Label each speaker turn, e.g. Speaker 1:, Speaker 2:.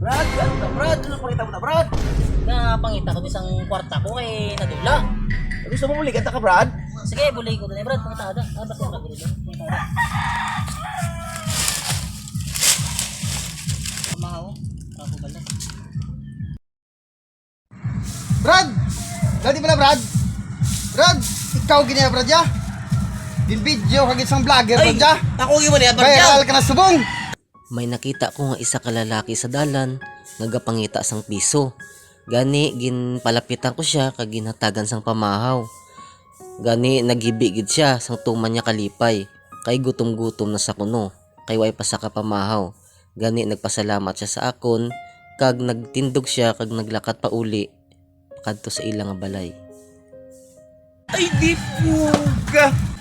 Speaker 1: Brad, ano pangita mo na, Brad?
Speaker 2: Na pangita ko isang kwarta ko kay nadula.
Speaker 1: Gusto mo uligat ka, Brad?
Speaker 2: Sige, bulay ko din Brad, pangita ka. Ah, basta ka dito. Pangita ka. Kumahaw. Ako bala.
Speaker 3: Brad! Dati pala, Brad! Brad! Ikaw ganyan, Brad, ya? Din video kag isang vlogger, Brad, ya?
Speaker 1: Ako mo niya,
Speaker 3: Viral ka na subong!
Speaker 4: May nakita ko nga isa ka lalaki sa dalan nga gapangita sang piso. Gani ginpalapitan ko siya kag ginhatagan sang pamahaw. Gani nagibigid siya sang tuman niya kalipay. Kay gutom-gutom na sa kuno. Kay way pa sa kapamahaw. Gani nagpasalamat siya sa akon kag nagtindog siya kag naglakat pa uli kadto sa ilang nga balay.
Speaker 1: Ay, di puga!